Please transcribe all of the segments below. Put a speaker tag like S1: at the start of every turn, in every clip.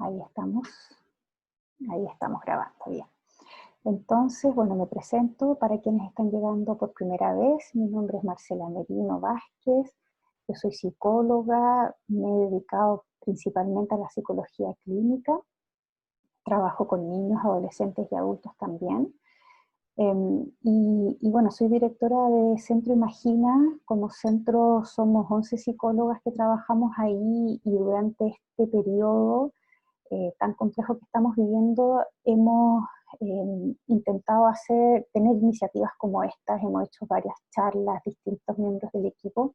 S1: Ahí estamos grabando, bien. Entonces, bueno, me presento para quienes están llegando por primera vez. Mi nombre es Marcela Merino Vázquez, yo soy psicóloga, me he dedicado principalmente a la psicología clínica, trabajo con niños, adolescentes y adultos también. Y bueno, soy directora de Centro Imagina. Como centro somos 11 psicólogas que trabajamos ahí y durante este periodo tan complejo que estamos viviendo, hemos intentado tener iniciativas como estas, hemos hecho varias charlas, distintos miembros del equipo,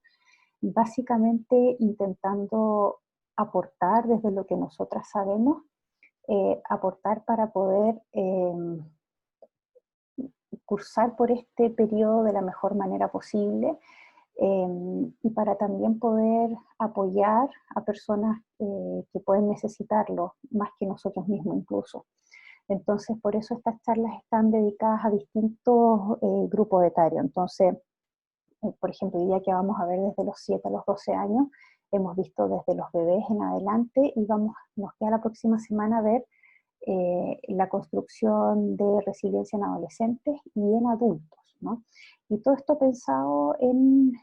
S1: básicamente intentando aportar desde lo que nosotras sabemos, aportar para poder cursar por este periodo de la mejor manera posible, y para también poder apoyar a personas que pueden necesitarlo, más que nosotros mismos incluso. Entonces, por eso estas charlas están dedicadas a distintos grupos etarios. Entonces, por ejemplo, el día que vamos a ver desde los 7 a los 12 años, hemos visto desde los bebés en adelante y nos queda la próxima semana ver la construcción de resiliencia en adolescentes y en adultos, ¿no? Y todo esto pensado en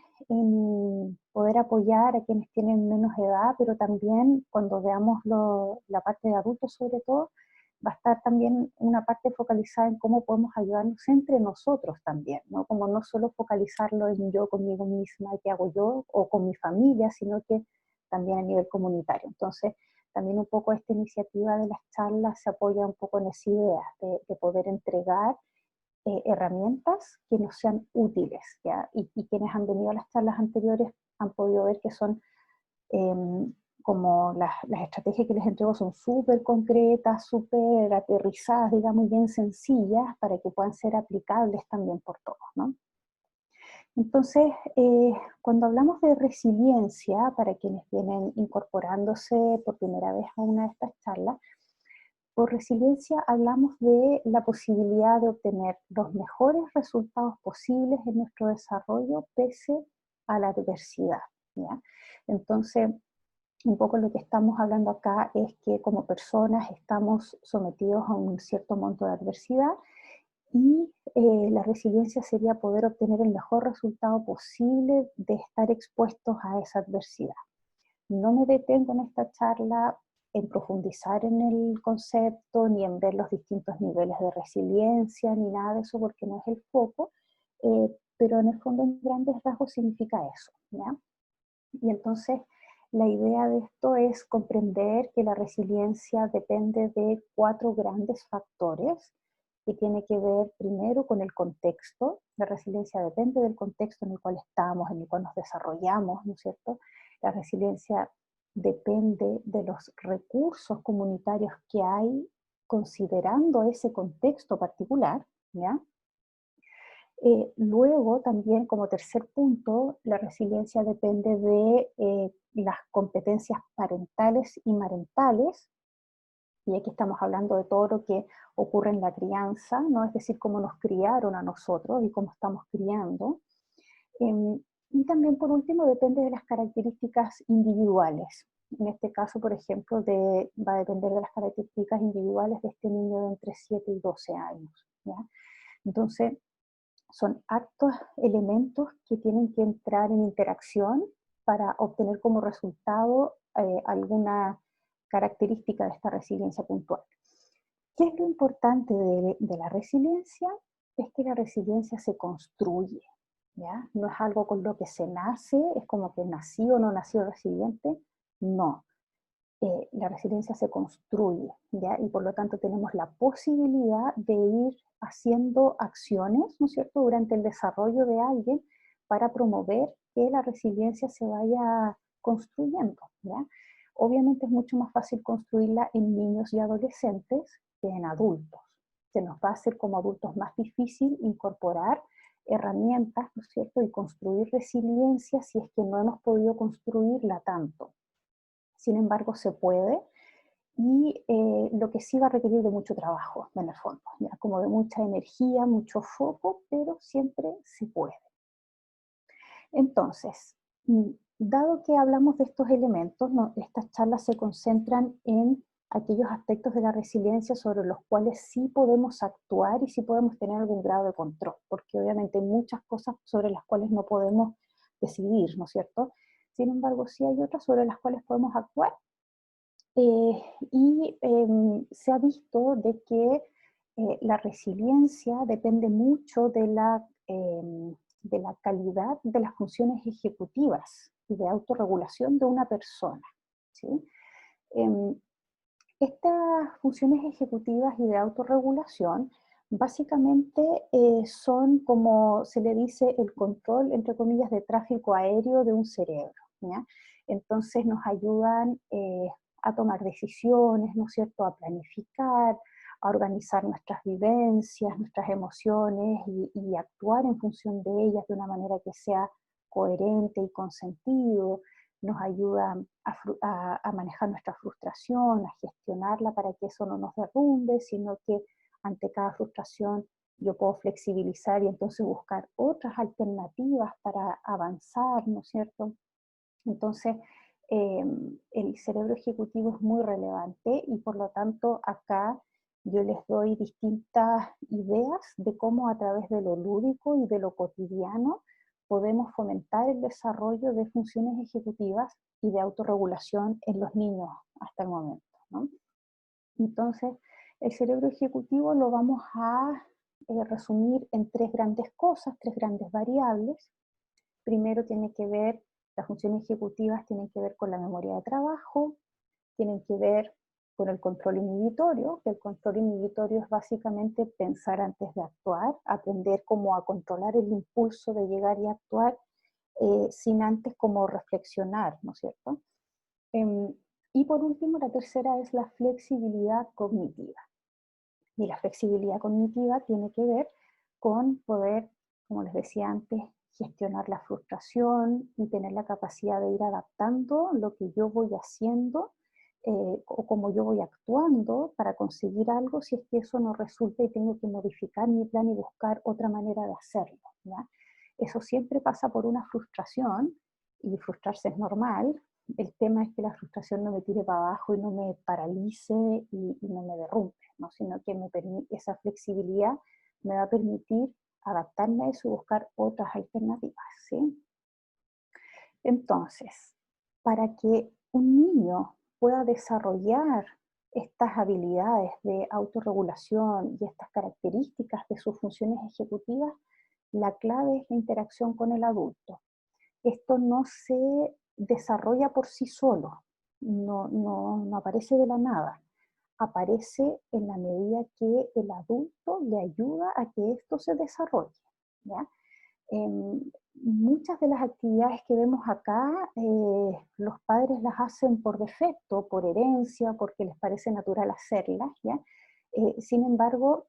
S1: poder apoyar a quienes tienen menos edad, pero también cuando veamos la parte de adultos sobre todo, va a estar también una parte focalizada en cómo podemos ayudarnos entre nosotros también, ¿no? Como no solo focalizarlo en yo conmigo misma, qué hago yo, o con mi familia, sino que también a nivel comunitario. Entonces, también un poco esta iniciativa de las charlas se apoya un poco en esa idea de poder entregar herramientas que nos sean útiles, ¿ya? Y quienes han venido a las charlas anteriores han podido ver que son como las estrategias que les entrego son súper concretas, súper aterrizadas, digamos, bien sencillas para que puedan ser aplicables también por todos, ¿no? Entonces, cuando hablamos de resiliencia, para quienes vienen incorporándose por primera vez a una de estas charlas, por resiliencia hablamos de la posibilidad de obtener los mejores resultados posibles en nuestro desarrollo pese a la adversidad, ¿ya? Entonces, un poco lo que estamos hablando acá es que como personas estamos sometidos a un cierto monto de adversidad y la resiliencia sería poder obtener el mejor resultado posible de estar expuestos a esa adversidad. No me detengo en esta charla en profundizar en el concepto, ni en ver los distintos niveles de resiliencia, ni nada de eso, porque no es el foco, pero en el fondo en grandes rasgos significa eso, ¿ya? Y entonces la idea de esto es comprender que la resiliencia depende de 4 grandes factores que tiene que ver primero con el contexto. La resiliencia depende del contexto en el cual estamos, en el cual nos desarrollamos, ¿no es cierto? La resiliencia depende de los recursos comunitarios que hay considerando ese contexto particular, ¿ya? Luego, también como tercer punto, la resiliencia depende de las competencias parentales y marentales, y aquí estamos hablando de todo lo que ocurre en la crianza, ¿no? Es decir, cómo nos criaron a nosotros y cómo estamos criando. Y también, por último, depende de las características individuales. En este caso, por ejemplo, va a depender de las características individuales de este niño de entre 7 y 12 años, ¿ya? Entonces, son hartos elementos que tienen que entrar en interacción para obtener como resultado alguna característica de esta resiliencia puntual. ¿Qué es lo importante de la resiliencia? Es que la resiliencia se construye, ¿ya? No es algo con lo que se nace, es como que nací o no nació resiliente, no. La resiliencia se construye, ¿ya? Y por lo tanto tenemos la posibilidad de ir haciendo acciones, ¿no es cierto?, durante el desarrollo de alguien para promover que la resiliencia se vaya construyendo, ¿ya? Obviamente es mucho más fácil construirla en niños y adolescentes que en adultos. Se nos va a hacer como adultos más difícil incorporar herramientas, ¿no es cierto?, y construir resiliencia si es que no hemos podido construirla tanto. Sin embargo, se puede, y lo que sí va a requerir de mucho trabajo, en el fondo, ¿ya? Como de mucha energía, mucho foco, pero siempre se puede. Entonces, dado que hablamos de estos elementos, ¿no? Estas charlas se concentran en aquellos aspectos de la resiliencia sobre los cuales sí podemos actuar y sí podemos tener algún grado de control, porque obviamente hay muchas cosas sobre las cuales no podemos decidir, ¿no es cierto? Sin embargo, sí hay otras sobre las cuales podemos actuar. Se ha visto de que la resiliencia depende mucho de la calidad de las funciones ejecutivas y de autorregulación de una persona, ¿sí? Em, Estas funciones ejecutivas y de autorregulación básicamente son, como se le dice, el control, entre comillas, de tráfico aéreo de un cerebro, ¿ya? Entonces nos ayudan a tomar decisiones, ¿no es cierto?, a planificar, a organizar nuestras vivencias, nuestras emociones y actuar en función de ellas de una manera que sea coherente y con sentido. Nos ayuda a manejar nuestra frustración, a gestionarla para que eso no nos derrumbe, sino que ante cada frustración yo puedo flexibilizar y entonces buscar otras alternativas para avanzar, ¿no es cierto? Entonces, el cerebro ejecutivo es muy relevante y por lo tanto acá yo les doy distintas ideas de cómo a través de lo lúdico y de lo cotidiano podemos fomentar el desarrollo de funciones ejecutivas y de autorregulación en los niños hasta el momento, ¿no? Entonces, el cerebro ejecutivo lo vamos a resumir en tres grandes cosas, tres grandes variables. Primero tiene que ver, las funciones ejecutivas tienen que ver con la memoria de trabajo, tienen que ver con el control inhibitorio, que el control inhibitorio es básicamente pensar antes de actuar, aprender cómo a controlar el impulso de llegar y actuar sin antes como reflexionar, ¿no es cierto? Em, y por último, la tercera es la flexibilidad cognitiva. Y la flexibilidad cognitiva tiene que ver con poder, como les decía antes, gestionar la frustración y tener la capacidad de ir adaptando lo que yo voy haciendo o como yo voy actuando para conseguir algo si es que eso no resulta y tengo que modificar mi plan y buscar otra manera de hacerlo, ¿ya? Eso siempre pasa por una frustración y frustrarse es normal. El tema es que la frustración no me tire para abajo y no me paralice y no me derrumbe, ¿no? Sino que esa flexibilidad me va a permitir adaptarme a eso y buscar otras alternativas, ¿sí? Entonces, para que un niño pueda desarrollar estas habilidades de autorregulación y estas características de sus funciones ejecutivas, la clave es la interacción con el adulto. Esto no se desarrolla por sí solo, no aparece de la nada, aparece en la medida que el adulto le ayuda a que esto se desarrolle, ¿ya? Muchas de las actividades que vemos acá, los padres las hacen por defecto, por herencia, porque les parece natural hacerlas, ¿ya? Sin embargo,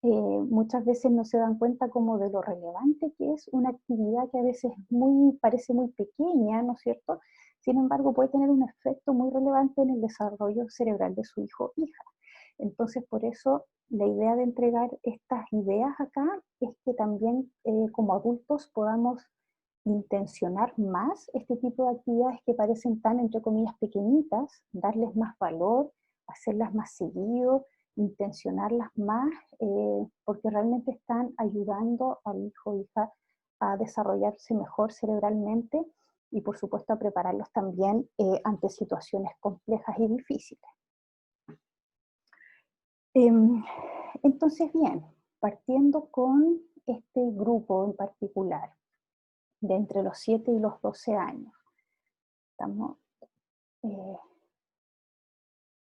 S1: muchas veces no se dan cuenta como de lo relevante que es una actividad que a veces parece muy pequeña, ¿no es cierto? Sin embargo, puede tener un efecto muy relevante en el desarrollo cerebral de su hijo o hija. Entonces, por eso la idea de entregar estas ideas acá es que también como adultos podamos intencionar más este tipo de actividades que parecen tan, entre comillas, pequeñitas, darles más valor, hacerlas más seguido, intencionarlas más, porque realmente están ayudando al hijo o hija a desarrollarse mejor cerebralmente y por supuesto a prepararlos también ante situaciones complejas y difíciles. Em, entonces, bien, partiendo con este grupo en particular, de entre los 7 y los 12 años, estamos eh,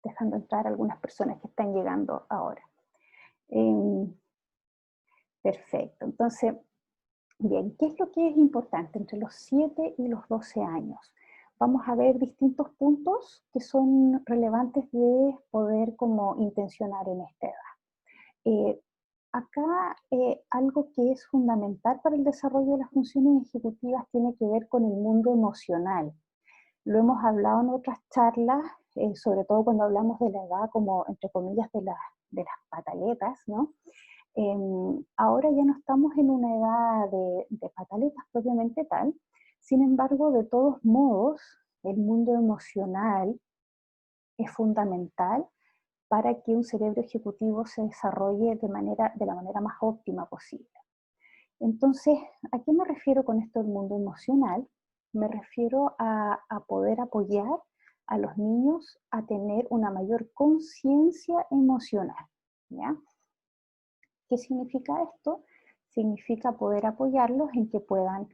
S1: dejando entrar algunas personas que están llegando ahora. Em, Perfecto, entonces, bien, ¿qué es lo que es importante entre los 7 y los 12 años? Vamos a ver distintos puntos que son relevantes de poder como intencionar en esta edad. Eh, Acá algo que es fundamental para el desarrollo de las funciones ejecutivas tiene que ver con el mundo emocional. Lo hemos hablado en otras charlas, sobre todo cuando hablamos de la edad como, entre comillas, de las pataletas, ¿no? Ahora ya no estamos en una edad de pataletas propiamente tal, sin embargo, de todos modos, el mundo emocional es fundamental para que un cerebro ejecutivo se desarrolle de la manera más óptima posible. Entonces, ¿a qué me refiero con esto del mundo emocional? Me refiero a poder apoyar a los niños a tener una mayor conciencia emocional, ¿ya? ¿Qué significa esto? Significa poder apoyarlos en que puedan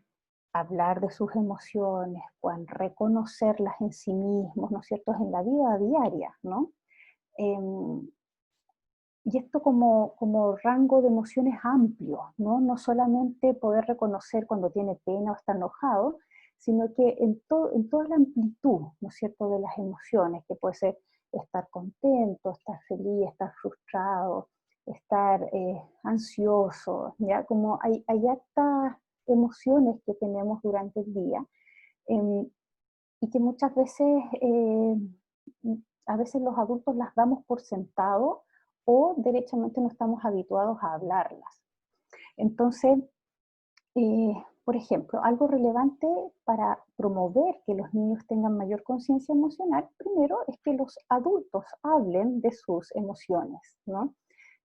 S1: hablar de sus emociones, puedan reconocerlas en sí mismos, ¿no es cierto?, en la vida diaria, ¿no? Em, y esto como rango de emociones amplio, ¿no? No solamente poder reconocer cuando tiene pena o está enojado, sino que en toda la amplitud, ¿no es cierto?, de las emociones, que puede ser estar contento, estar feliz, estar frustrado, estar ansioso, ¿ya? Como hay hartas emociones que tenemos durante el día, em, y que muchas veces, a veces los adultos las damos por sentado o derechamente no estamos habituados a hablarlas. Entonces, por ejemplo, algo relevante para promover que los niños tengan mayor conciencia emocional, primero es que los adultos hablen de sus emociones, ¿no?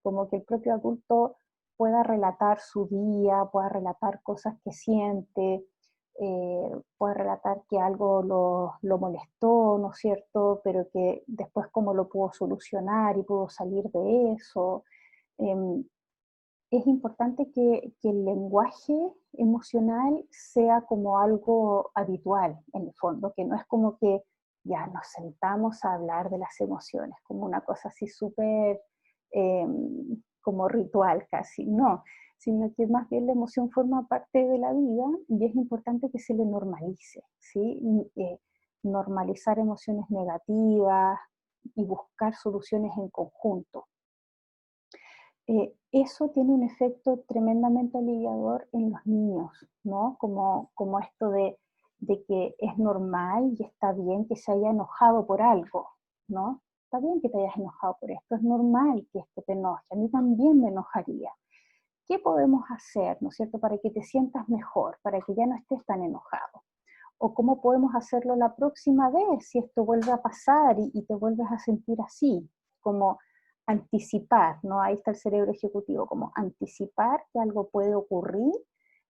S1: Como que el propio adulto pueda relatar su día, pueda relatar cosas que siente, pueda relatar que algo lo molestó, ¿no es cierto? Pero que después cómo lo pudo solucionar y pudo salir de eso. Em, es importante que el lenguaje emocional sea como algo habitual en el fondo, que no es como que ya nos sentamos a hablar de las emociones, como una cosa así súper como ritual casi, no, sino que más bien la emoción forma parte de la vida y es importante que se le normalice, ¿sí? Normalizar emociones negativas y buscar soluciones en conjunto. Eso tiene un efecto tremendamente aliviador en los niños, ¿no? Como esto de que es normal y está bien que se haya enojado por algo, ¿no? Está bien que te hayas enojado por esto, es normal que esto te enoje, a mí también me enojaría. ¿Qué podemos hacer, no es cierto, para que te sientas mejor, para que ya no estés tan enojado? ¿O cómo podemos hacerlo la próxima vez si esto vuelve a pasar y te vuelves a sentir así? Como anticipar, ¿no? Ahí está el cerebro ejecutivo, como anticipar que algo puede ocurrir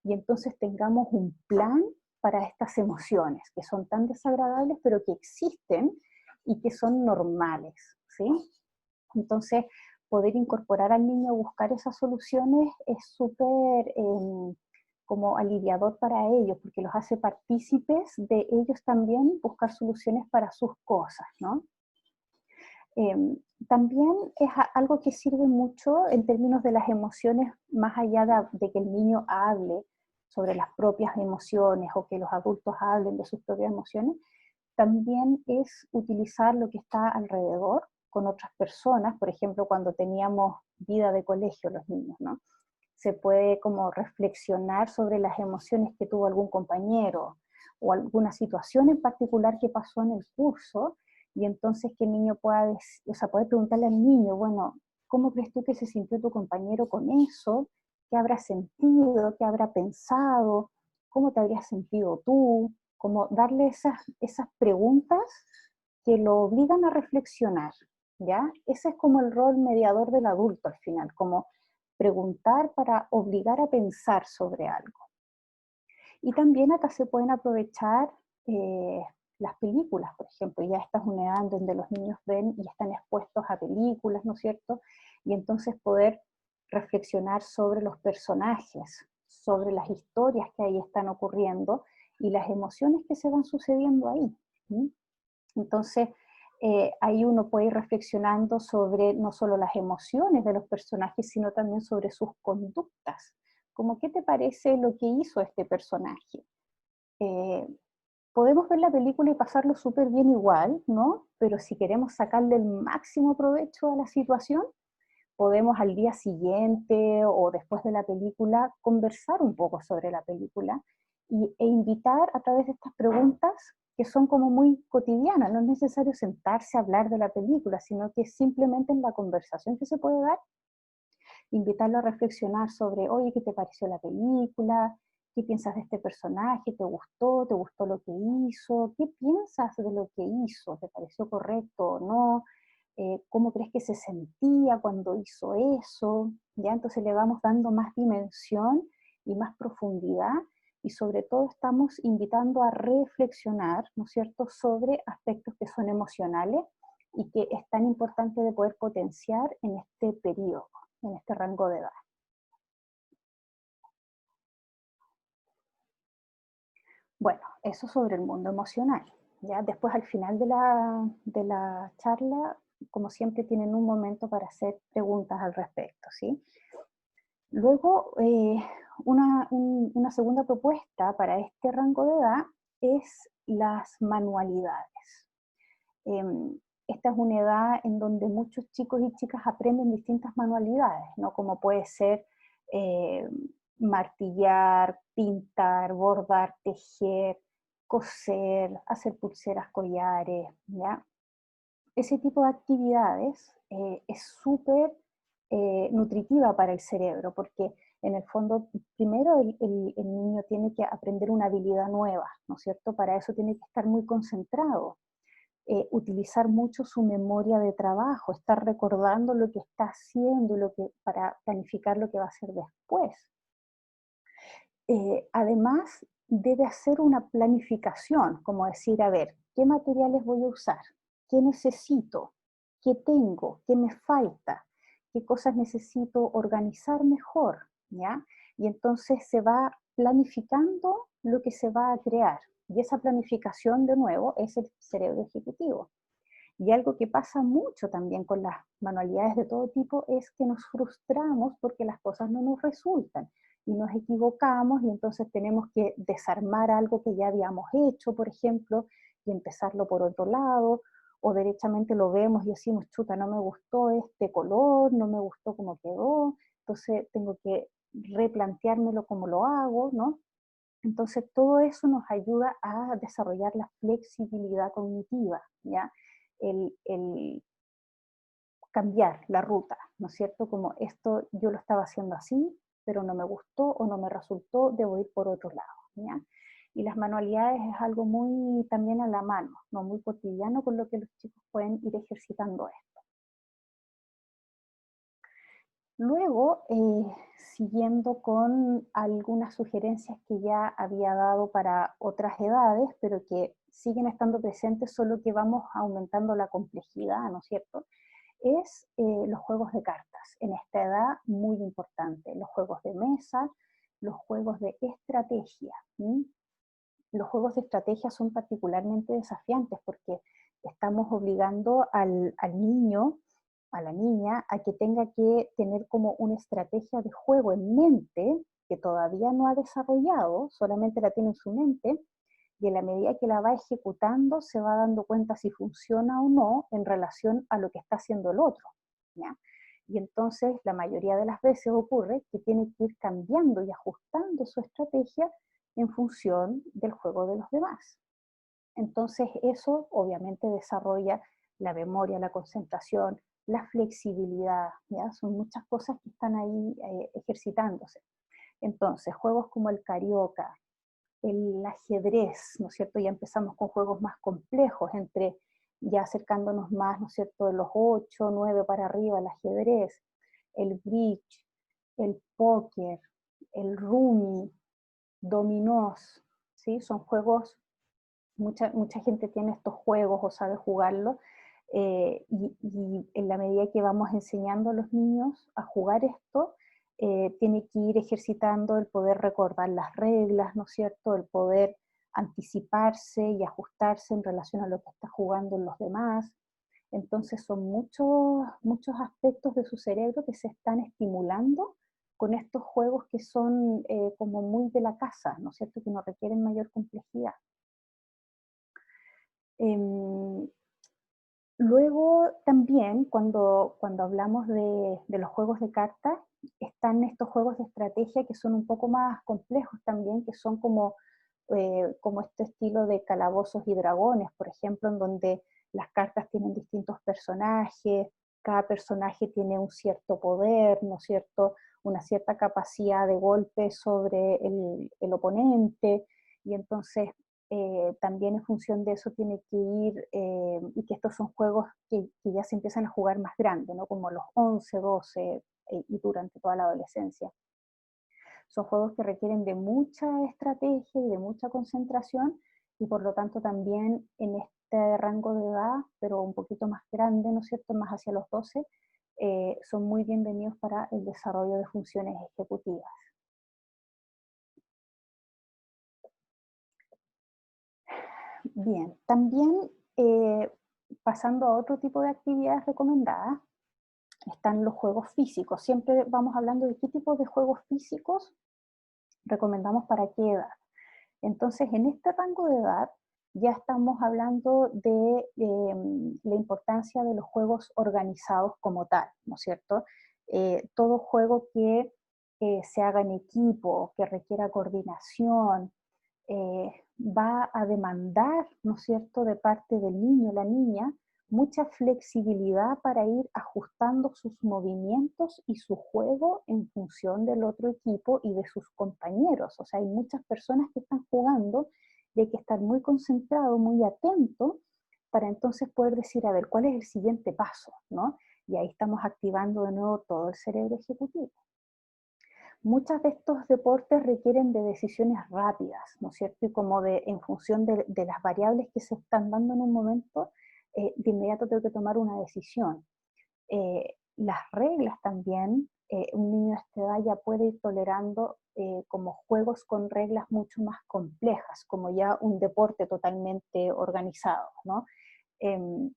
S1: y entonces tengamos un plan para estas emociones que son tan desagradables pero que existen y que son normales, ¿sí? Entonces, poder incorporar al niño a buscar esas soluciones es súper como aliviador para ellos, porque los hace partícipes de ellos también buscar soluciones para sus cosas, ¿no? Em, También es algo que sirve mucho en términos de las emociones, más allá de que el niño hable sobre las propias emociones o que los adultos hablen de sus propias emociones, también es utilizar lo que está alrededor con otras personas, por ejemplo, cuando teníamos vida de colegio los niños, ¿no? Se puede como reflexionar sobre las emociones que tuvo algún compañero o alguna situación en particular que pasó en el curso, y entonces que el niño pueda, o sea, puede preguntarle al niño, bueno, ¿cómo crees tú que se sintió tu compañero con eso? ¿Qué habrá sentido? ¿Qué habrá pensado? ¿Cómo te habrías sentido tú? Como darle esas preguntas que lo obligan a reflexionar, ¿ya? Ese es como el rol mediador del adulto al final, como preguntar para obligar a pensar sobre algo. Y también acá se pueden aprovechar eh, las películas, por ejemplo, ya esta es una edad en donde los niños ven y están expuestos a películas, ¿no es cierto? Y entonces poder reflexionar sobre los personajes, sobre las historias que ahí están ocurriendo y las emociones que se van sucediendo ahí. ¿Sí? Entonces, ahí uno puede ir reflexionando sobre no solo las emociones de los personajes, sino también sobre sus conductas. Como, ¿qué te parece lo que hizo este personaje? Eh, Podemos ver la película y pasarlo súper bien igual, ¿no? Pero si queremos sacarle el máximo provecho a la situación, podemos al día siguiente o después de la película conversar un poco sobre la película e invitar a través de estas preguntas que son como muy cotidianas. No es necesario sentarse a hablar de la película, sino que simplemente en la conversación que se puede dar, invitarlo a reflexionar sobre, oye, ¿qué te pareció la película? ¿Qué piensas de este personaje? ¿Te gustó? ¿Te gustó lo que hizo? ¿Qué piensas de lo que hizo? ¿Te pareció correcto o no? ¿Cómo crees que se sentía cuando hizo eso? ¿Ya? Entonces le vamos dando más dimensión y más profundidad y sobre todo estamos invitando a reflexionar, ¿no es cierto?, sobre aspectos que son emocionales y que es tan importante de poder potenciar en este periodo, en este rango de edad. Bueno, eso sobre el mundo emocional. ¿Ya? Después al final de la charla, como siempre, tienen un momento para hacer preguntas al respecto, ¿sí? Luego, una segunda propuesta para este rango de edad es las manualidades. Esta es una edad en donde muchos chicos y chicas aprenden distintas manualidades, ¿no? Como puede ser eh, martillar, pintar, bordar, tejer, coser, hacer pulseras, collares, ¿ya? Ese tipo de actividades es súper nutritiva para el cerebro, porque en el fondo, primero el niño tiene que aprender una habilidad nueva, ¿no es cierto? Para eso tiene que estar muy concentrado, utilizar mucho su memoria de trabajo, estar recordando lo que está haciendo para planificar lo que va a hacer después. Además, debe hacer una planificación, como decir, a ver, ¿qué materiales voy a usar? ¿Qué necesito? ¿Qué tengo? ¿Qué me falta? ¿Qué cosas necesito organizar mejor? ¿Ya? Y entonces se va planificando lo que se va a crear. Y esa planificación, de nuevo, es el cerebro ejecutivo. Y algo que pasa mucho también con las manualidades de todo tipo es que nos frustramos porque las cosas no nos resultan y nos equivocamos y entonces tenemos que desarmar algo que ya habíamos hecho, por ejemplo, y empezarlo por otro lado, o derechamente lo vemos y decimos, chuta, no me gustó este color, no me gustó cómo quedó, entonces tengo que replanteármelo cómo lo hago, ¿no? Entonces todo eso nos ayuda a desarrollar la flexibilidad cognitiva, ¿ya? El cambiar la ruta, ¿no es cierto? Como esto yo lo estaba haciendo así, pero no me gustó o no me resultó, debo ir por otro lado, ¿ya? Y las manualidades es algo muy también a la mano, no muy cotidiano, con lo que los chicos pueden ir ejercitando esto. Luego, siguiendo con algunas sugerencias que ya había dado para otras edades, pero que siguen estando presentes, solo que vamos aumentando la complejidad, ¿no es cierto? Es los juegos de cartas. En esta edad, muy importante, los juegos de mesa, los juegos de estrategia. ¿M? Los juegos de estrategia son particularmente desafiantes porque estamos obligando al niño, a la niña, a que tenga que tener como una estrategia de juego en mente que todavía no ha desarrollado, solamente la tiene en su mente, y en la medida que la va ejecutando se va dando cuenta si funciona o no en relación a lo que está haciendo el otro, ¿ya? Y entonces la mayoría de las veces ocurre que tiene que ir cambiando y ajustando su estrategia en función del juego de los demás. Entonces eso obviamente desarrolla la memoria, la concentración, la flexibilidad, ¿ya? Son muchas cosas que están ahí ejercitándose. Entonces, juegos como el carioca, el ajedrez, ¿no es cierto? Ya empezamos con juegos más complejos, entre ya acercándonos más, ¿no es cierto?, de los 8, 9 para arriba, el ajedrez, el bridge, el póker, el rummy, dominós, ¿sí? Son juegos, mucha gente tiene estos juegos o sabe jugarlos, y en la medida que vamos enseñando a los niños a jugar esto, tiene que ir ejercitando el poder recordar las reglas, ¿no es cierto? El poder anticiparse y ajustarse en relación a lo que está jugando los demás. Entonces son muchos aspectos de su cerebro que se están estimulando con estos juegos que son como muy de la casa, ¿no es cierto? Que no requieren mayor complejidad. Em, Luego también, cuando hablamos de los juegos de cartas, están estos juegos de estrategia que son un poco más complejos también, que son como este estilo de calabozos y dragones, por ejemplo, en donde las cartas tienen distintos personajes, cada personaje tiene un cierto poder, ¿no es cierto? una cierta capacidad de golpe sobre el oponente, y entonces también en función de eso tiene que ir, y que estos son juegos que ya se empiezan a jugar más grandes, ¿no? Como los 11, 12 y durante toda la adolescencia. Son juegos que requieren de mucha estrategia y de mucha concentración, y por lo tanto también en este rango de edad, pero un poquito más grande, ¿no es cierto?, más hacia los 12, son muy bienvenidos para el desarrollo de funciones ejecutivas. Bien, también pasando a otro tipo de actividades recomendadas, están los juegos físicos. Siempre vamos hablando de qué tipo de juegos físicos recomendamos para qué edad. Entonces, en este rango de edad ya estamos hablando de la importancia de los juegos organizados como tal, ¿no es cierto? Todo juego que se haga en equipo, que requiera coordinación, va a demandar, ¿no es cierto?, de parte del niño o la niña, mucha flexibilidad para ir ajustando sus movimientos y su juego en función del otro equipo y de sus compañeros. O sea, hay muchas personas que están jugando y hay que estar muy concentrado, muy atento, para entonces poder decir, a ver, ¿cuál es el siguiente paso?, ¿no? Y ahí estamos activando de nuevo todo el cerebro ejecutivo. Muchos de estos deportes requieren de decisiones rápidas, ¿no es cierto? Y como en función de las variables que se están dando en un momento, de inmediato tengo que tomar una decisión. Las reglas también, un niño de esta edad ya puede ir tolerando como juegos con reglas mucho más complejas, como ya un deporte totalmente organizado, ¿no? Em,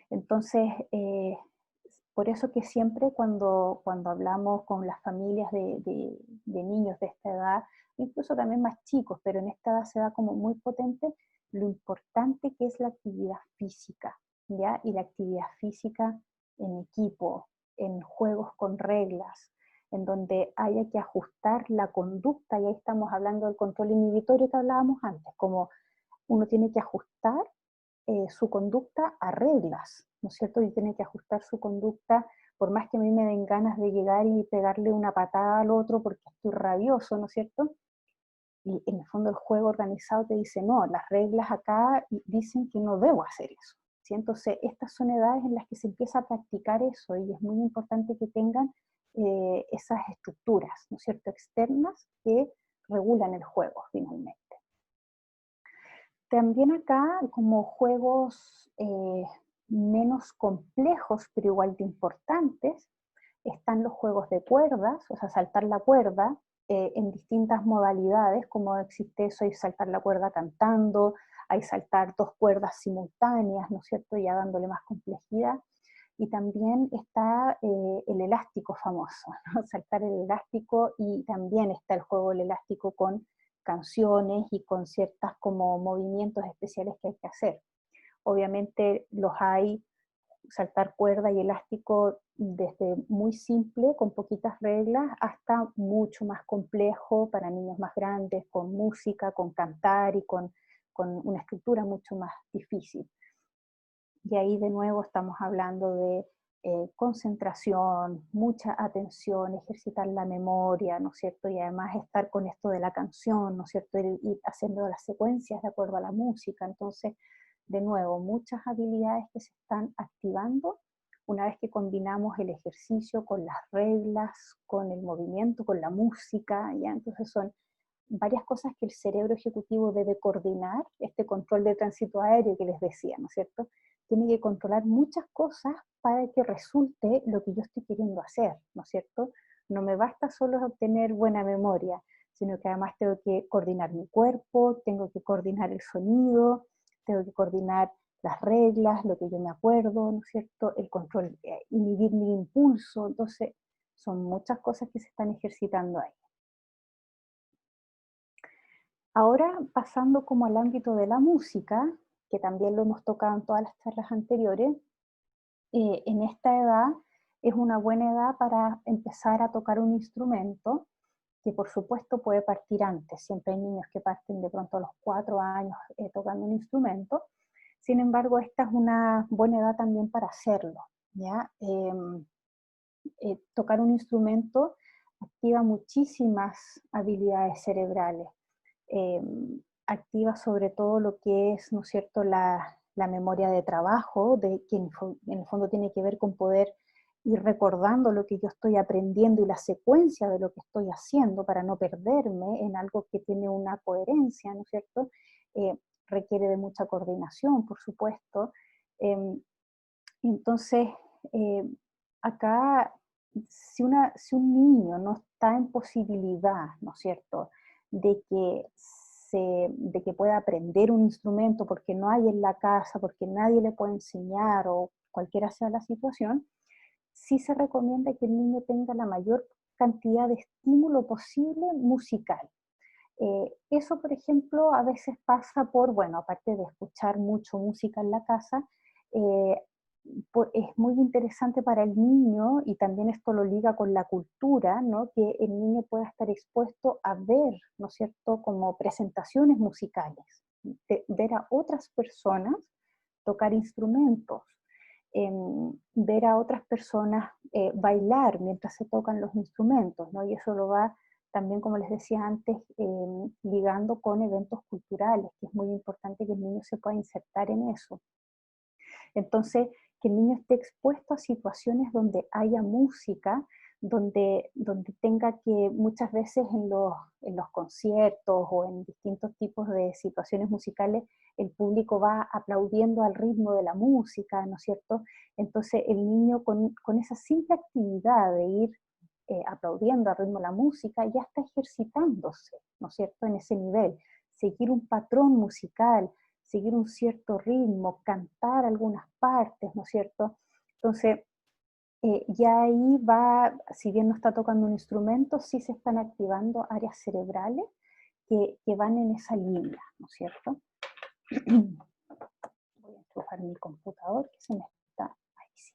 S1: entonces, por eso que siempre cuando hablamos con las familias de niños de esta edad, incluso también más chicos, pero en esta edad se da como muy potente lo importante que es la actividad física, ¿ya? Y la actividad física en equipo, en juegos con reglas, en donde haya que ajustar la conducta, y ahí estamos hablando del control inhibitorio que hablábamos antes, como uno tiene que ajustar su conducta a reglas, ¿no es cierto? Y tiene que ajustar su conducta, por más que a mí me den ganas de llegar y pegarle una patada al otro porque estoy rabioso, ¿no es cierto? Y en el fondo el juego organizado te dice, no, las reglas acá dicen que no debo hacer eso, ¿sí? Entonces, estas son edades en las que se empieza a practicar eso, y es muy importante que tengan esas estructuras, ¿no es cierto?, externas que regulan el juego finalmente. También acá, como juegos menos complejos, pero igual de importantes, están los juegos de cuerdas, o sea, saltar la cuerda en distintas modalidades, como existe eso, hay saltar la cuerda cantando, hay saltar dos cuerdas simultáneas, ¿no es cierto?, ya dándole más complejidad. Y también está el elástico famoso, ¿no? Saltar el elástico, y también está el juego del elástico con canciones y con ciertas como movimientos especiales que hay que hacer. Obviamente los hay, saltar cuerda y elástico, desde muy simple, con poquitas reglas, hasta mucho más complejo para niños más grandes, con música, con cantar y con una estructura mucho más difícil. Y ahí de nuevo estamos hablando de concentración, mucha atención, ejercitar la memoria, ¿no es cierto? Y además estar con esto de la canción, ¿no es cierto? Ir haciendo las secuencias de acuerdo a la música. Entonces, de nuevo, muchas habilidades que se están activando una vez que combinamos el ejercicio con las reglas, con el movimiento, con la música, ¿ya? Entonces son varias cosas que el cerebro ejecutivo debe coordinar, este control de tránsito aéreo que les decía, ¿no es cierto? Tiene que controlar muchas cosas para que resulte lo que yo estoy queriendo hacer, ¿no es cierto? No me basta solo obtener buena memoria, sino que además tengo que coordinar mi cuerpo, tengo que coordinar el sonido, tengo que coordinar las reglas, lo que yo me acuerdo, ¿no es cierto? El control, inhibir mi impulso. Entonces, son muchas cosas que se están ejercitando ahí. Ahora, pasando como al ámbito de la música, que también lo hemos tocado en todas las charlas anteriores, en esta edad es una buena edad para empezar a tocar un instrumento, que por supuesto puede partir antes. Siempre hay niños que parten de pronto a los 4 años tocando un instrumento. Sin embargo, esta es una buena edad también para hacerlo, ¿ya? Tocar un instrumento activa muchísimas habilidades cerebrales. eh, Activa sobre todo lo que es, ¿no es cierto?, la memoria de trabajo, que en el fondo tiene que ver con poder ir recordando lo que yo estoy aprendiendo y la secuencia de lo que estoy haciendo para no perderme en algo que tiene una coherencia, ¿no es cierto? Eh, Requiere de mucha coordinación, por supuesto. Em, entonces, eh, acá, si un niño no está en posibilidad, ¿no es cierto?, de que pueda aprender un instrumento porque no hay en la casa, porque nadie le puede enseñar o cualquiera sea la situación, sí se recomienda que el niño tenga la mayor cantidad de estímulo posible musical. Eso, por ejemplo, a veces pasa por, bueno, aparte de escuchar mucho música en la casa, eh, es muy interesante para el niño, y también esto lo liga con la cultura, ¿no? Que el niño pueda estar expuesto a ver, ¿no es cierto?, como presentaciones musicales, ver a otras personas tocar instrumentos, ver a otras personas bailar mientras se tocan los instrumentos, ¿no? Y eso lo va también, como les decía antes, ligando con eventos culturales, que es muy importante que el niño se pueda insertar en eso. Entonces, que el niño esté expuesto a situaciones donde haya música, donde tenga que muchas veces en los conciertos o en distintos tipos de situaciones musicales, el público va aplaudiendo al ritmo de la música, ¿no es cierto? Entonces el niño con esa simple actividad de ir aplaudiendo al ritmo de la música ya está ejercitándose, ¿no es cierto?, en ese nivel. Seguir un patrón musical, seguir un cierto ritmo, cantar algunas partes, ¿no es cierto? Entonces, ya ahí va, si bien no está tocando un instrumento, sí se están activando áreas cerebrales que van en esa línea, ¿no es cierto? Voy a enchufar mi computador que se me está ahí. Sí.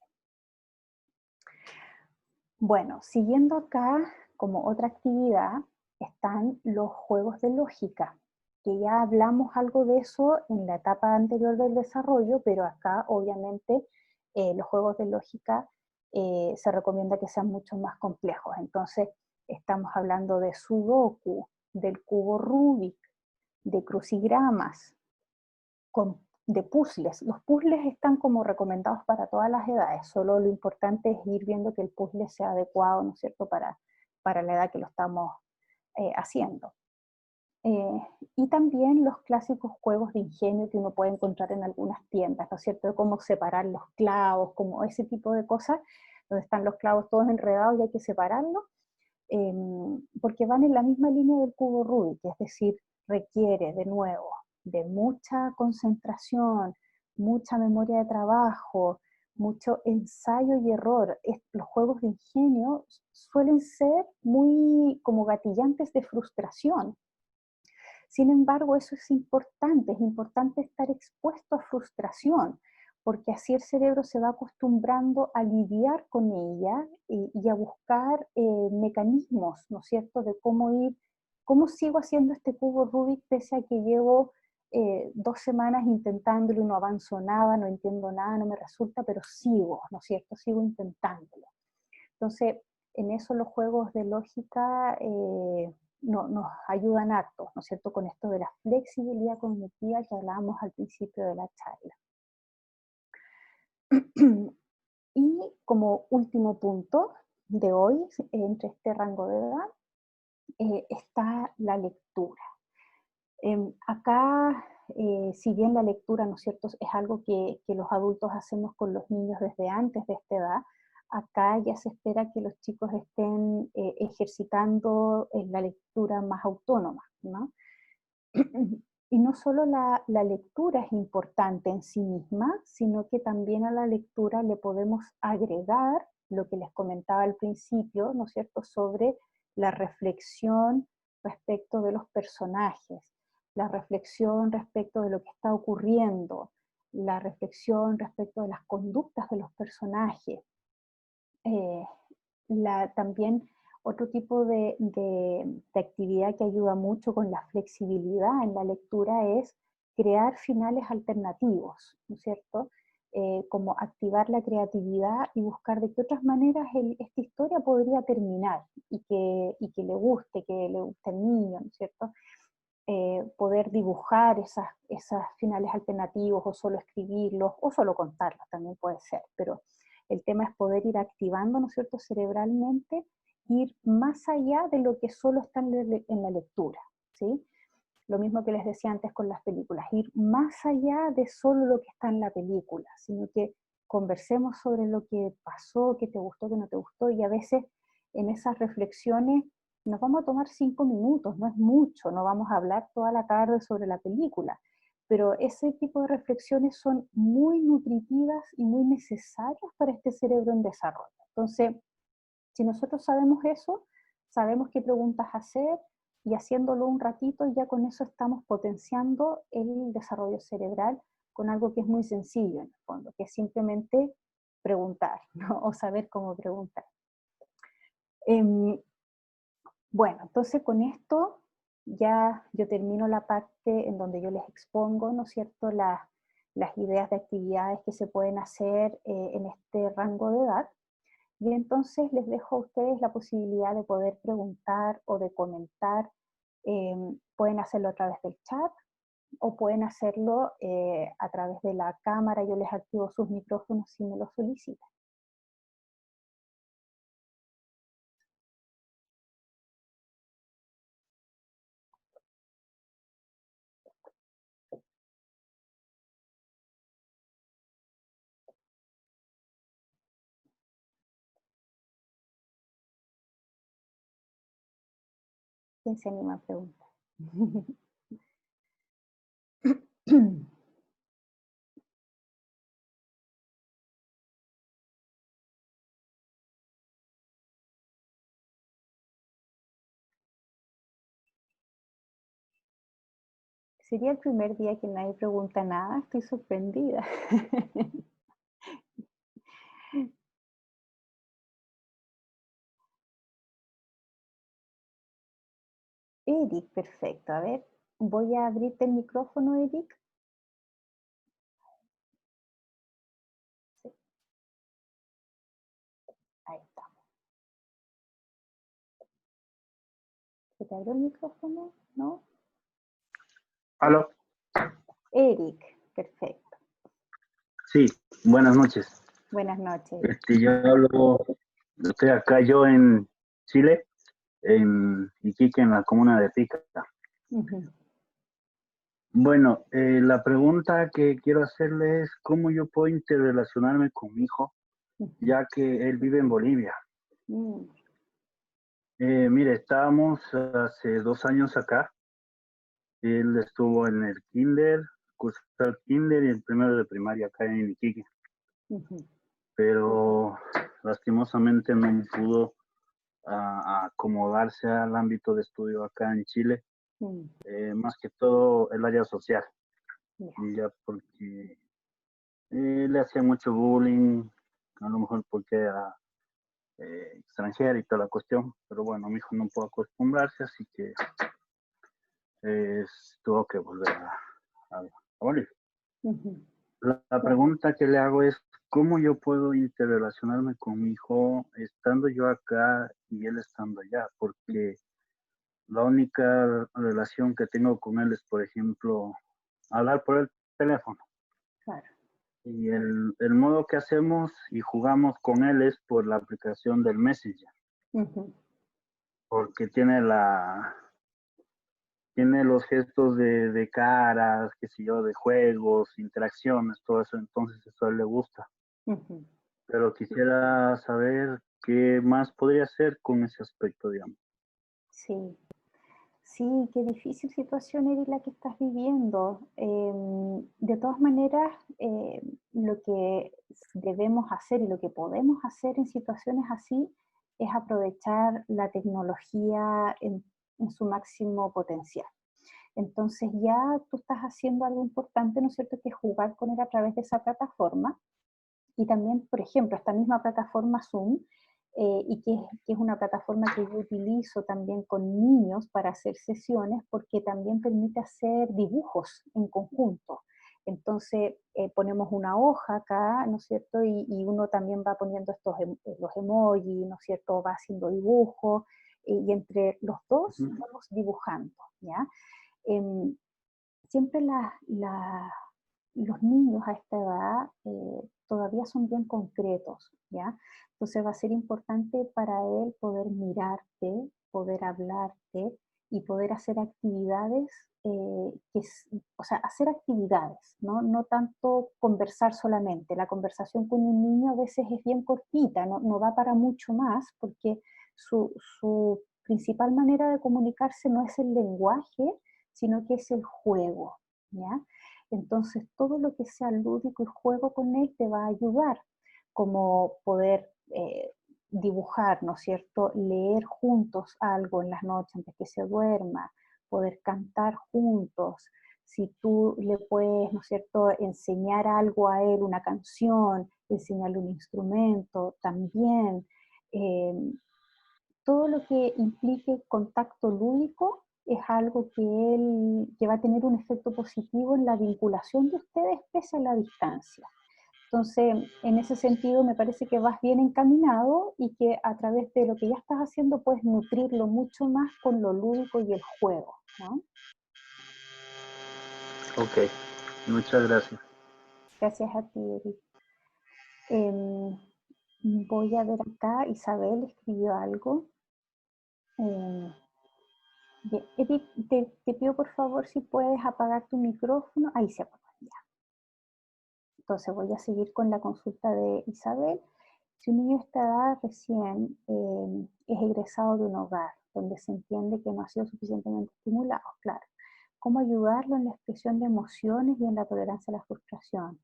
S1: Bueno, siguiendo acá, como otra actividad, están los juegos de lógica, que ya hablamos algo de eso en la etapa anterior del desarrollo, pero acá obviamente los juegos de lógica se recomienda que sean mucho más complejos. Entonces, estamos hablando de Sudoku, del cubo Rubik, de crucigramas, de puzzles. Los puzzles están como recomendados para todas las edades, solo lo importante es ir viendo que el puzzle sea adecuado, ¿no es cierto?, para la edad que lo estamos haciendo. Eh, y también los clásicos juegos de ingenio que uno puede encontrar en algunas tiendas, ¿no es cierto?, cómo separar los clavos, como ese tipo de cosas, donde están los clavos todos enredados y hay que separarlos, eh, porque van en la misma línea del cubo Rubik, es decir, requiere de nuevo de mucha concentración, mucha memoria de trabajo, mucho ensayo y error. Los juegos de ingenio suelen ser muy como gatillantes de frustración. Sin embargo, eso es importante estar expuesto a frustración, porque así el cerebro se va acostumbrando a lidiar con ella y a buscar mecanismos, ¿no es cierto?, de cómo sigo haciendo este cubo Rubik pese a que llevo 2 semanas intentándolo y no avanzo nada, no entiendo nada, no me resulta, pero sigo, ¿no es cierto?, sigo intentándolo. Entonces, en eso los juegos de lógica nos ayudan harto, ¿no es cierto?, con esto de la flexibilidad cognitiva que hablábamos al principio de la charla. Y como último punto de hoy, entre este rango de edad, está la lectura. Acá, si bien la lectura, ¿no es cierto?, es algo que los adultos hacemos con los niños desde antes de esta edad, acá ya se espera que los chicos estén ejercitando la lectura más autónoma, ¿no? Y no solo la lectura es importante en sí misma, sino que también a la lectura le podemos agregar lo que les comentaba al principio, ¿no es cierto?, sobre la reflexión respecto de los personajes, la reflexión respecto de lo que está ocurriendo, la reflexión respecto de las conductas de los personajes. Eh, También otro tipo de actividad que ayuda mucho con la flexibilidad en la lectura es crear finales alternativos, ¿no es cierto? como activar la creatividad y buscar de qué otras maneras esta historia podría terminar y que le guste al niño, ¿no es cierto? Poder dibujar esas finales alternativos o solo escribirlos o solo contarlos, también puede ser, pero el tema es poder ir activando, ¿no es cierto?, cerebralmente, ir más allá de lo que solo está en la lectura, ¿sí? Lo mismo que les decía antes con las películas, ir más allá de solo lo que está en la película, sino que conversemos sobre lo que pasó, qué te gustó, qué no te gustó, y a veces en esas reflexiones nos vamos a tomar 5 minutos, no es mucho, no vamos a hablar toda la tarde sobre la película, pero ese tipo de reflexiones son muy nutritivas y muy necesarias para este cerebro en desarrollo. Entonces, si nosotros sabemos eso, sabemos qué preguntas hacer y haciéndolo un ratito, ya con eso estamos potenciando el desarrollo cerebral con algo que es muy sencillo en el fondo, que es simplemente preguntar, ¿no? O saber cómo preguntar. Bueno, entonces con esto ya yo termino la parte en donde yo les expongo, ¿no es cierto?, las ideas de actividades que se pueden hacer en este rango de edad. Y entonces les dejo a ustedes la posibilidad de poder preguntar o de comentar. Pueden hacerlo a través del chat o pueden hacerlo a través de la cámara. Yo les activo sus micrófonos si me lo solicitan. ¿Quién se anima a preguntar? Sería el primer día que nadie pregunta nada, estoy sorprendida. Eric, perfecto. A ver, voy a abrirte el micrófono, Eric. Sí, ahí está. ¿Se te abrió el micrófono? ¿No?
S2: ¿Aló?
S1: Eric, perfecto.
S2: Sí, buenas noches.
S1: Buenas noches.
S2: Estoy acá yo en Chile, en Iquique, en la comuna de Pica.
S1: Ujú.
S2: Bueno, la pregunta que quiero hacerle es cómo yo puedo interrelacionarme con mi hijo,
S1: Ujú.
S2: ya que él vive en Bolivia.
S1: Mm.
S2: Mire, estábamos hace 2 años acá. Él estuvo en el kinder, cursó el kinder y el primero de primaria acá en Iquique,
S1: Ujú.
S2: pero lastimosamente no pudo a acomodarse al ámbito de estudio acá en Chile,
S1: Mm.
S2: más que todo el área social,
S1: Ya.
S2: ya porque le hacía mucho bullying, a lo mejor porque era extranjera y toda la cuestión, pero bueno, mi hijo no pudo acostumbrarse, así que tuvo que volver a Bolivia.
S1: Ujú.
S2: La
S1: Claro.
S2: pregunta que le hago es, ¿cómo yo puedo interrelacionarme con mi hijo estando yo acá y él estando allá? Porque la única relación que tengo con él es, por ejemplo, hablar por el teléfono.
S1: Claro.
S2: Y el modo que hacemos y jugamos con él es por la aplicación del Messenger,
S1: Ujú.
S2: porque tiene los gestos de caras, qué sé yo, de juegos, interacciones, todo eso, entonces eso a él le gusta.
S1: Ujú.
S2: Pero quisiera saber qué más podría hacer con ese aspecto, digamos.
S1: Sí. Sí, qué difícil situación eres la que estás viviendo. De todas maneras, lo que debemos hacer y lo que podemos hacer en situaciones así es aprovechar la tecnología en su máximo potencial. Entonces ya tú estás haciendo algo importante, ¿no es cierto?, que es jugar con él a través de esa plataforma. Y también, por ejemplo, esta misma plataforma Zoom, y que es una plataforma que yo utilizo también con niños para hacer sesiones, porque también permite hacer dibujos en conjunto. Entonces ponemos una hoja acá, ¿no es cierto? Y uno también va poniendo los emojis, ¿no es cierto? Va haciendo dibujos y entre los dos
S2: Ujú.
S1: vamos dibujando, ¿ya? Em, siempre los niños a esta edad todavía son bien concretos, ¿ya? Entonces va a ser importante para él poder mirarte, poder hablarte y poder hacer actividades, o sea, hacer actividades, ¿no? No tanto conversar solamente. La conversación con un niño a veces es bien cortita, no da para mucho más porque su principal manera de comunicarse no es el lenguaje, sino que es el juego, ¿ya? Entonces, todo lo que sea lúdico y juego con él te va a ayudar, como poder dibujar, ¿no es cierto? Leer juntos algo en las noches antes que se duerma, poder cantar juntos. Si tú le puedes, ¿no es cierto?, enseñar algo a él, una canción, enseñarle un instrumento, también. eh, todo lo que implique contacto lúdico es algo que va a tener un efecto positivo en la vinculación de ustedes pese a la distancia. Entonces, en ese sentido, me parece que vas bien encaminado y que a través de lo que ya estás haciendo puedes nutrirlo mucho más con lo lúdico y el juego, ¿no?
S2: Ok, muchas gracias.
S1: Gracias a ti, Eric. Em, voy a ver acá, Isabel escribió algo. Em, bien, Eric, te pido por favor si puedes apagar tu micrófono. Ahí se apagó, ya. Entonces voy a seguir con la consulta de Isabel. Si un niño a esta edad recién es egresado de un hogar donde se entiende que no ha sido suficientemente estimulado, claro, ¿cómo ayudarlo en la expresión de emociones y en la tolerancia a la frustración?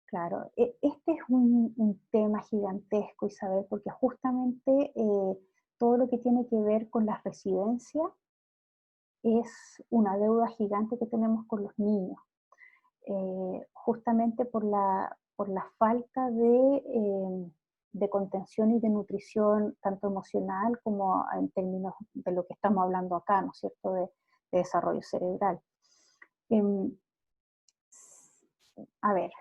S1: Claro, este es un tema gigantesco, Isabel, porque justamente todo lo que tiene que ver con las residencias es una deuda gigante que tenemos con los niños, justamente por la falta de contención y de nutrición, tanto emocional como en términos de lo que estamos hablando acá, ¿no es cierto?, de desarrollo cerebral. Em, a ver,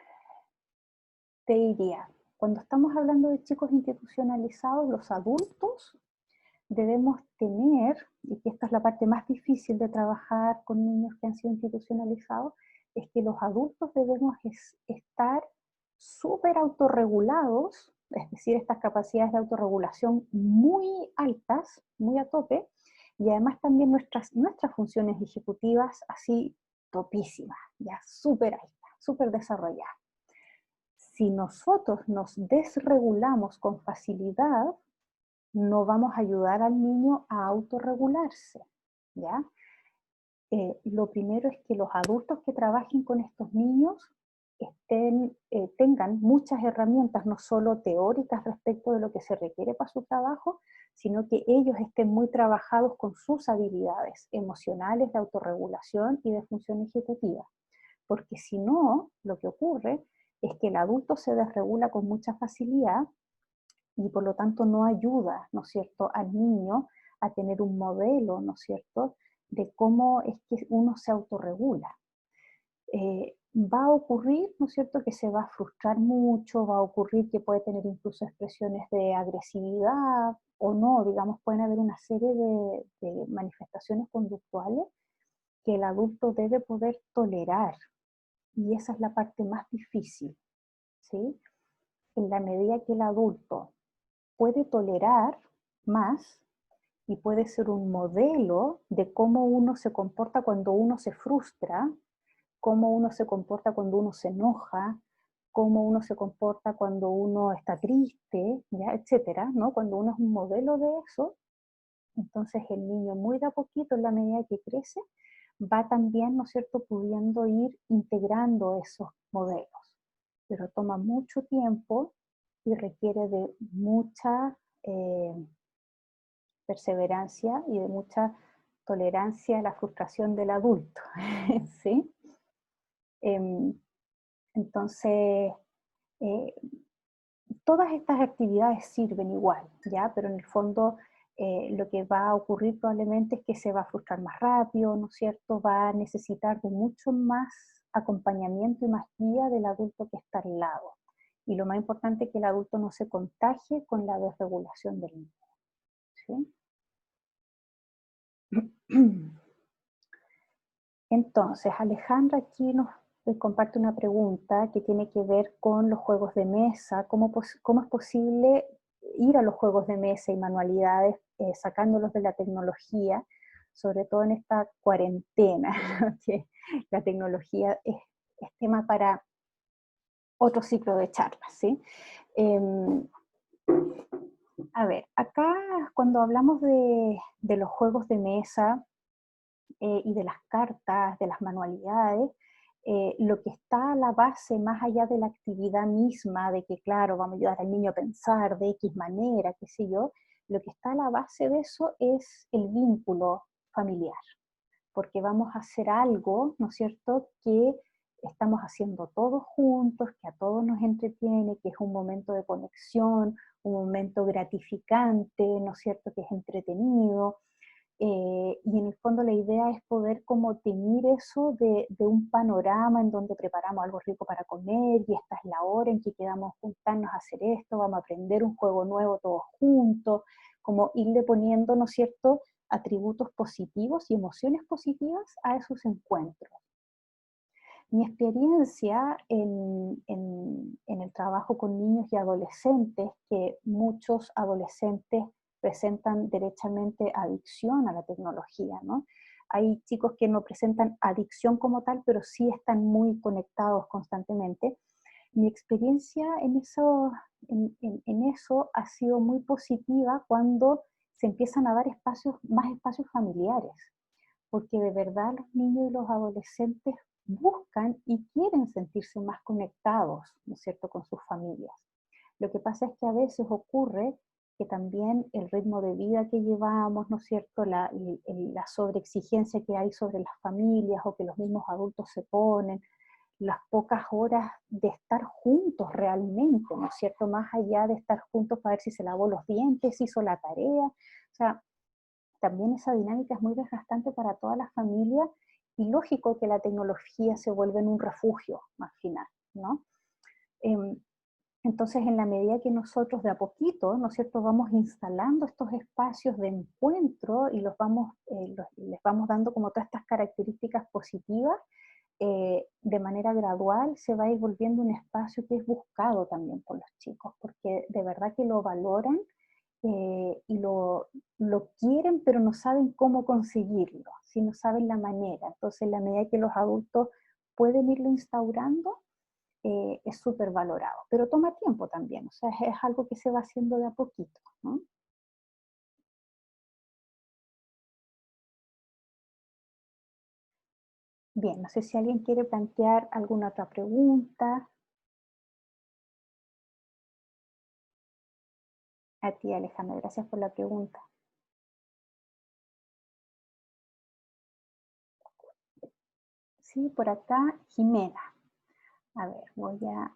S1: te diría, cuando estamos hablando de chicos institucionalizados, los adultos debemos tener, y que esta es la parte más difícil de trabajar con niños que han sido institucionalizados, es que los adultos debemos estar súper autorregulados, es decir, estas capacidades de autorregulación muy altas, muy a tope, y además también nuestras funciones ejecutivas así topísimas, ya súper altas, súper desarrolladas. Si nosotros nos desregulamos con facilidad, no vamos a ayudar al niño a autorregularse, ¿ya? Lo primero es que los adultos que trabajen con estos niños tengan muchas herramientas, no solo teóricas respecto de lo que se requiere para su trabajo, sino que ellos estén muy trabajados con sus habilidades emocionales de autorregulación y de función ejecutiva. Porque si no, lo que ocurre es que el adulto se desregula con mucha facilidad y por lo tanto no ayuda, ¿no es cierto?, al niño a tener un modelo, ¿no es cierto?, de cómo es que uno se autorregula. Va a ocurrir, ¿no es cierto?, que se va a frustrar mucho, va a ocurrir que puede tener incluso expresiones de agresividad o no, digamos, pueden haber una serie de manifestaciones conductuales que el adulto debe poder tolerar. Y esa es la parte más difícil, ¿sí? En la medida que el adulto puede tolerar más y puede ser un modelo de cómo uno se comporta cuando uno se frustra, cómo uno se comporta cuando uno se enoja, cómo uno se comporta cuando uno está triste, ¿ya? Etcétera, ¿no? Cuando uno es un modelo de eso, entonces el niño muy de a poquito, en la medida que crece, va también, ¿no es cierto?, pudiendo ir integrando esos modelos. Pero toma mucho tiempo y requiere de mucha perseverancia y de mucha tolerancia a la frustración del adulto, ¿sí? Em, entonces, eh, todas estas actividades sirven igual, ¿ya? Pero en el fondo lo que va a ocurrir probablemente es que se va a frustrar más rápido, ¿no es cierto? Va a necesitar de mucho más acompañamiento y más guía del adulto que está al lado. Y lo más importante es que el adulto no se contagie con la desregulación del niño. ¿Sí? Entonces, Alejandra aquí nos comparte una pregunta que tiene que ver con los juegos de mesa. ¿Cómo es posible ir a los juegos de mesa y manualidades sacándolos de la tecnología, sobre todo en esta cuarentena, que la tecnología es tema para otro ciclo de charlas, ¿sí? A ver, acá cuando hablamos de los juegos de mesa, y de las cartas, de las manualidades, lo que está a la base, más allá de la actividad misma, de que claro, vamos a ayudar al niño a pensar de X manera, qué sé yo, lo que está a la base de eso es el vínculo familiar, porque vamos a hacer algo, ¿no es cierto?, que estamos haciendo todos juntos, que a todos nos entretiene, que es un momento de conexión, un momento gratificante, ¿no es cierto?, que es entretenido. Y en el fondo la idea es poder como teñir eso de un panorama en donde preparamos algo rico para comer y esta es la hora en que quedamos juntarnos a hacer esto, vamos a aprender un juego nuevo todos juntos, como irle poniendo, ¿no es cierto?, atributos positivos y emociones positivas a esos encuentros. Mi experiencia en el trabajo con niños y adolescentes, que muchos adolescentes presentan derechamente adicción a la tecnología, ¿no? Hay chicos que no presentan adicción como tal, pero sí están muy conectados constantemente. Mi experiencia en eso ha sido muy positiva cuando se empiezan a dar más espacios familiares, porque de verdad los niños y los adolescentes buscan y quieren sentirse más conectados, ¿no es cierto?, con sus familias. Lo que pasa es que a veces ocurre que también el ritmo de vida que llevamos, ¿no es cierto?, la sobreexigencia que hay sobre las familias o que los mismos adultos se ponen, las pocas horas de estar juntos realmente, ¿no es cierto?, más allá de estar juntos para ver si se lavó los dientes, si hizo la tarea, o sea, también esa dinámica es muy desgastante para toda la familia y lógico que la tecnología se vuelve en un refugio al final, ¿no? Entonces, en la medida que nosotros de a poquito, ¿no es cierto?, vamos instalando estos espacios de encuentro y les vamos dando como todas estas características positivas, de manera gradual se va a ir volviendo un espacio que es buscado también por los chicos, porque de verdad que lo valoran y lo quieren, pero no saben cómo conseguirlo, si no saben la manera. Entonces, en la medida que los adultos pueden irlo instaurando, es súper valorado. Pero toma tiempo también, o sea, es algo que se va haciendo de a poquito, ¿no? Bien, no sé si alguien quiere plantear alguna otra pregunta. A ti, Alejandra, gracias por la pregunta. Sí, por acá, Jimena. A ver, voy a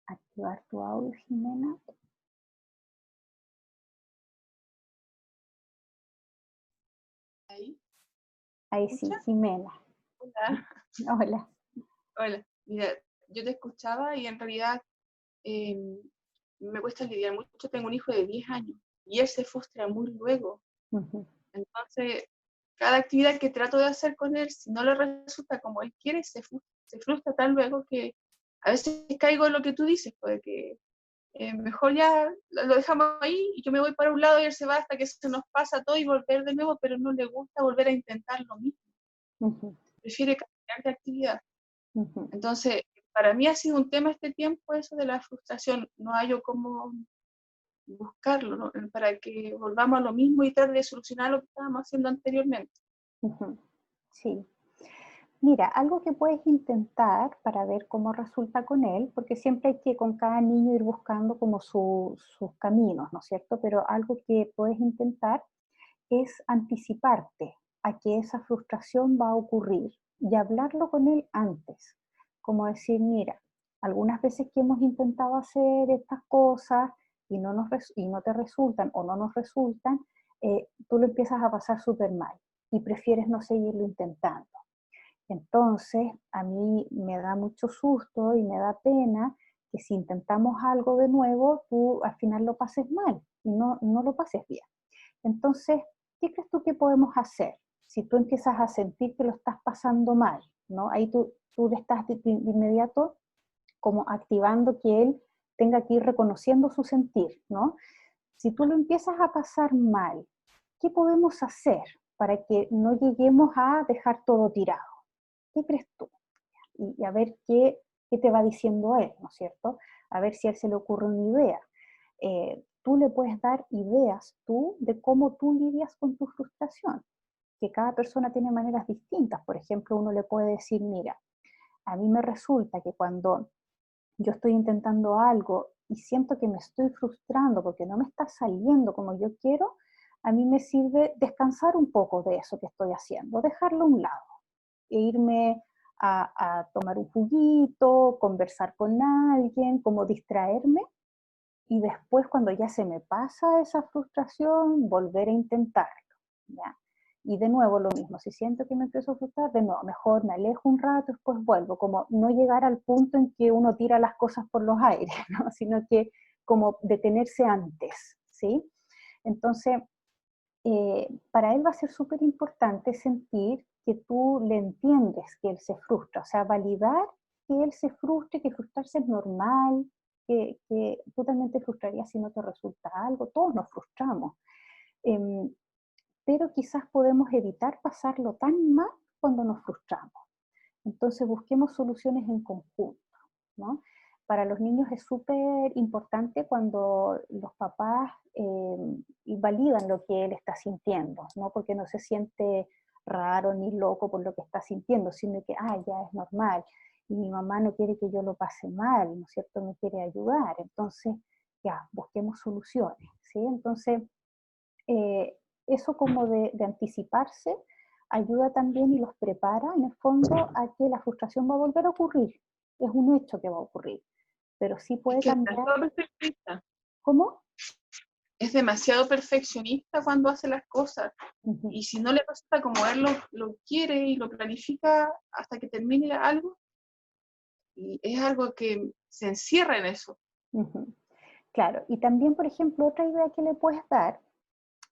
S1: activar tu audio, Jimena.
S3: Ahí.
S1: Ahí sí, Jimena.
S3: Hola.
S1: Hola.
S3: Hola. Mira, yo te escuchaba y en realidad eh, me cuesta lidiar mucho. Tengo un hijo de 10 años y él se frustra muy luego.
S1: Uh-huh.
S3: Entonces, cada actividad que trato de hacer con él, si no le resulta como él quiere, se frustra tan luego que a veces caigo en lo que tú dices, porque mejor ya lo dejamos ahí y yo me voy para un lado y él se va hasta que se nos pasa todo y volver de nuevo, pero no le gusta volver a intentar lo mismo.
S1: Uh-huh.
S3: Prefiere cambiar de actividad.
S1: Uh-huh.
S3: Entonces, para mí ha sido un tema este tiempo eso de la frustración. No hallo cómo buscarlo, ¿no?, para que volvamos a lo mismo y tratar de solucionar lo que estábamos haciendo anteriormente.
S1: Uh-huh. Sí. Mira, algo que puedes intentar para ver cómo resulta con él, porque siempre hay que con cada niño ir buscando como sus caminos, ¿no es cierto? Pero algo que puedes intentar es anticiparte a que esa frustración va a ocurrir y hablarlo con él antes. Como decir, mira, algunas veces que hemos intentado hacer estas cosas y no te resultan o no nos resultan, tú lo empiezas a pasar súper mal y prefieres no seguirlo intentando. Entonces, a mí me da mucho susto y me da pena que si intentamos algo de nuevo, tú al final lo pases mal y no lo pases bien. Entonces, ¿qué crees tú que podemos hacer? Si tú empiezas a sentir que lo estás pasando mal, ¿no? Ahí tú le estás de inmediato como activando que él tenga que ir reconociendo su sentir, ¿no? Si tú lo empiezas a pasar mal, ¿qué podemos hacer para que no lleguemos a dejar todo tirado? ¿Qué crees tú? Y a ver qué te va diciendo él, ¿no es cierto? A ver si a él se le ocurre una idea. Tú le puedes dar ideas tú de cómo tú lidias con tu frustración, que cada persona tiene maneras distintas. Por ejemplo, uno le puede decir, mira, a mí me resulta que cuando yo estoy intentando algo y siento que me estoy frustrando porque no me está saliendo como yo quiero, a mí me sirve descansar un poco de eso que estoy haciendo, dejarlo a un lado e irme a tomar un juguito, conversar con alguien, como distraerme y después cuando ya se me pasa esa frustración, volver a intentarlo, ¿ya? Y de nuevo lo mismo, si siento que me empiezo a frustrar, de nuevo, mejor me alejo un rato, después vuelvo, como no llegar al punto en que uno tira las cosas por los aires, ¿no? Sino que como detenerse antes, ¿sí? Entonces, para él va a ser súper importante sentir que tú le entiendes que él se frustra, o sea, validar que él se frustre, que frustrarse es normal, que tú también te frustrarías si no te resulta algo, todos nos frustramos, em, pero quizás podemos evitar pasarlo tan mal cuando nos frustramos. Entonces busquemos soluciones en conjunto, ¿no? Para los niños es súper importante cuando los papás validan lo que él está sintiendo, ¿no? Porque no se siente raro ni loco por lo que está sintiendo, sino que, ya es normal. Y mi mamá no quiere que yo lo pase mal, ¿no es cierto? Me quiere ayudar. Entonces, ya, busquemos soluciones, ¿sí? Entonces, eh, eso como de anticiparse ayuda también y los prepara en el fondo a que la frustración va a volver a ocurrir. Es un hecho que va a ocurrir, pero sí
S3: Es
S1: puede
S3: que es
S1: cambiar.
S3: demasiado perfeccionista.
S1: ¿Cómo?
S3: Es demasiado perfeccionista cuando hace las cosas.
S1: Ujú,
S3: Y si no le pasa como él lo quiere y lo planifica hasta que termine algo, y es algo que se encierra en eso.
S1: ujú. Claro, y también, por ejemplo, otra idea que le puedes dar,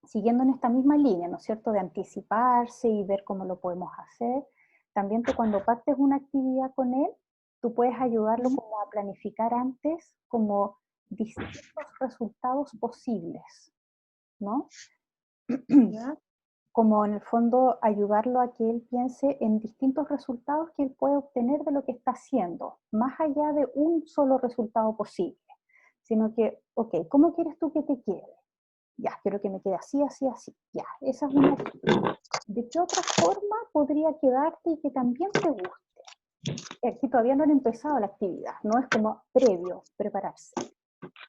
S1: siguiendo en esta misma línea, ¿no es cierto?, de anticiparse y ver cómo lo podemos hacer, también tú cuando partes una actividad con él, tú puedes ayudarlo como a planificar antes como distintos resultados posibles, ¿no?
S3: ¿Ya?
S1: Como en el fondo ayudarlo a que él piense en distintos resultados que él puede obtener de lo que está haciendo, más allá de un solo resultado posible, sino que, ok, ¿cómo quieres tú que te quede? Ya, quiero que me quede así, así, así. Ya, esa es una opción. ¿De qué otra forma podría quedarte y que también te guste? Aquí todavía no han empezado la actividad, no es como previo, prepararse.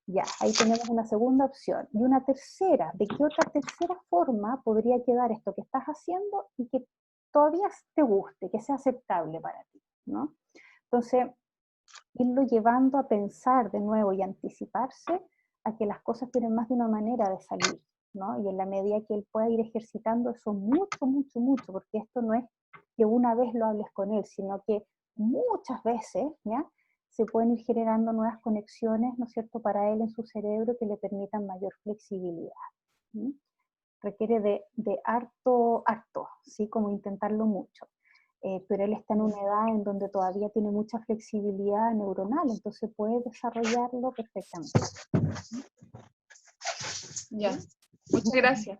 S1: Ya, ahí tenemos una segunda opción. Y una tercera, ¿de qué otra tercera forma podría quedar esto que estás haciendo y que todavía te guste, que sea aceptable para ti, ¿no? Entonces, irlo llevando a pensar de nuevo y anticiparse a que las cosas tienen más de una manera de salir, ¿no? Y en la medida que él pueda ir ejercitando eso mucho, mucho, mucho, porque esto no es que una vez lo hables con él, sino que muchas veces, ¿ya? Se pueden ir generando nuevas conexiones, ¿no es cierto?, para él en su cerebro que le permitan mayor flexibilidad. ¿Sí? Requiere de harto, ¿sí? Como intentarlo mucho. Pero él está en una edad en donde todavía tiene mucha flexibilidad neuronal, entonces puede desarrollarlo perfectamente.
S3: Ya.
S1: ¿Sí?
S3: Muchas gracias.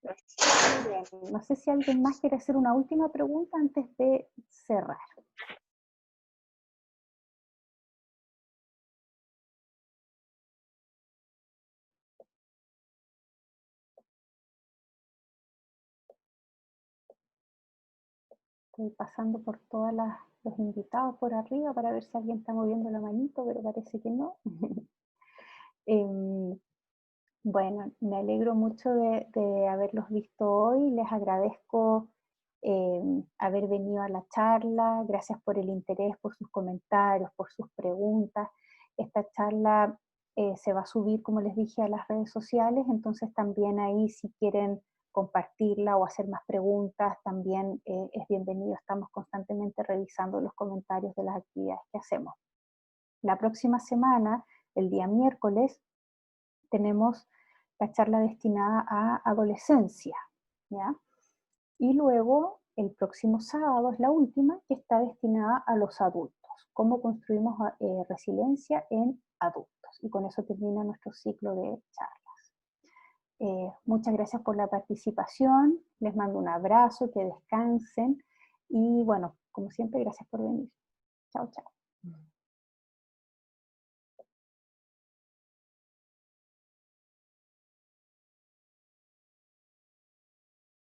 S3: Gracias.
S1: Muy bien. No sé si alguien más quiere hacer una última pregunta antes de cerrar. Estoy pasando por todos los invitados por arriba para ver si alguien está moviendo la manito, pero parece que no. Em, Bueno, me alegro mucho de haberlos visto hoy. Les agradezco haber venido a la charla. Gracias por el interés, por sus comentarios, por sus preguntas. Esta charla se va a subir, como les dije, a las redes sociales. Entonces también ahí si quieren compartirla o hacer más preguntas, también es bienvenido. Estamos constantemente revisando los comentarios de las actividades que hacemos. La próxima semana, el día miércoles, tenemos la charla destinada a adolescencia, ¿ya? Y luego, el próximo sábado es la última, que está destinada a los adultos. Cómo construimos resiliencia en adultos. Y con eso termina nuestro ciclo de charlas. Muchas gracias por la participación. Les mando un abrazo, que descansen. Y bueno, como siempre, gracias por venir. Chao, chao.